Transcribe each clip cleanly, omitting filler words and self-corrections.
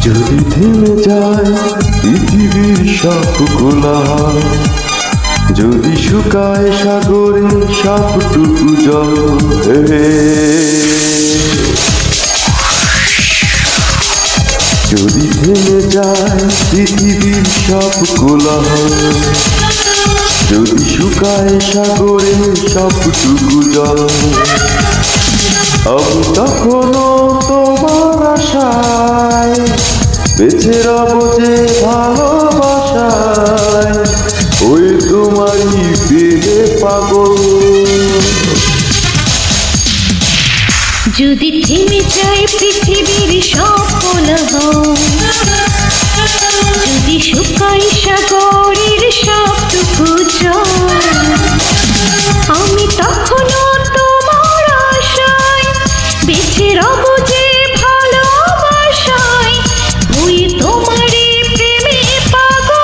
যদি থেমে যায় পৃথিবীর সব কোলাহল, যদি শুকায় সাগরে সবটুকু জল, যদি থেমে যায় পৃথিবীর সব কোলাহল, যদি শুকায় সাগরে সবটুকু জল, আমি তখনও তোমার আশায় বেঁচে রব যে ভালোবাসায়, ওই তোমারই প্রেমে পাগল। যদি থেমে যায় পৃথিবীর সব কোলাহল, যদি শুকায় সাগরের সবটুকু জল, আমি তখনও তোমার আশায় বেঁচে রব যে ভালোবাসায়, ওই তোমারই প্রেমে পাগল।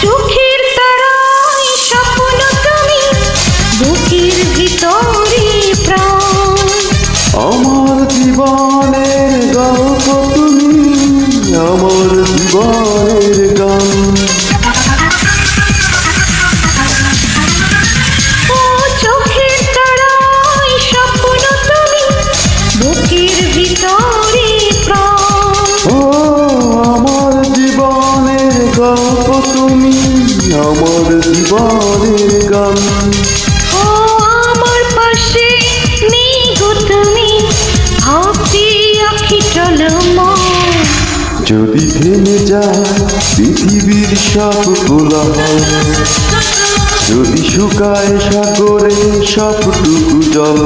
চোখের তারায় স্বপ্ন তুমি, বুকের ভিতরে প্রাণ, আমার জীবনের গল্প তুমি, আমার জীবনের গান। ও চোখের তারায় স্বপ্ন তুমি, বুকের ভিতরে প্রাণ, ও আমার জীবনের গল্প তুমি, আমার জীবনের গান। ও আমার পাশে নেই গো তুমি, ভাবছি আঁখি টলমল। যদি থেমে যায় পৃথিবীর সব কোলাহল, যদি শুকায় সাগরে সবটুকু জল,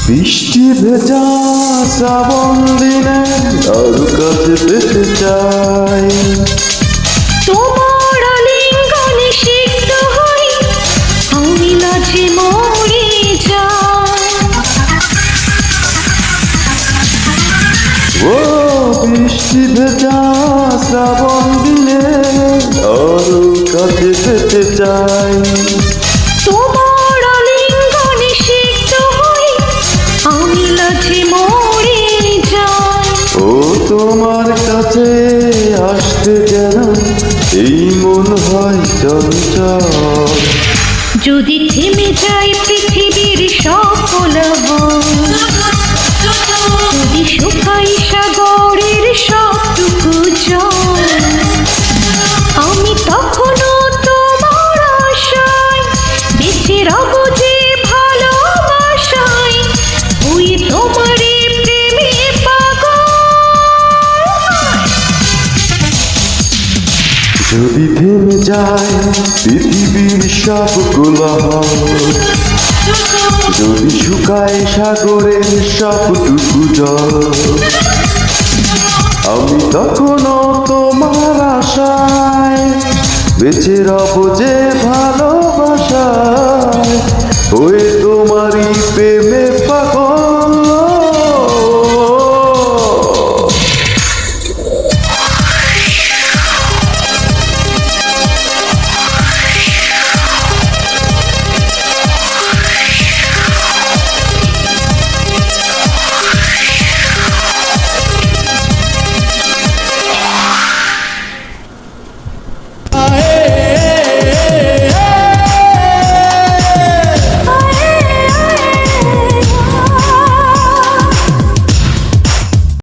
বৃষ্টি ভেজা শ্রাবণ দিনে আর কাছে পেতে চাই, তোমার আলিঙ্গনে সিক্ত হই আমি লাজে মরে যাই। ও বৃষ্টি ভেজা শ্রাবণ দিনে আর কাছে পেতে চাই, তোমার আলিঙ্গনে সিক্ত হই আমি লাজে মরে যাই। ও তোমার কাছে আসতে যেন এই মন হয় চঞ্চল, যদি থেমে যায় পৃথিবীর সব কোলাহল, যদি শুকায় সাগরের সবটুকু জল, আমি তখনও তোমার যদি থেমে যায় পৃথিবীর সব কোলাহল, যদি শুকায় সাগরের সবটুকু জল, আমি তখনও তোমার আশায় বেঁচে রব যে ভালোবাসায়, হয়ে তোমারই প্রেমে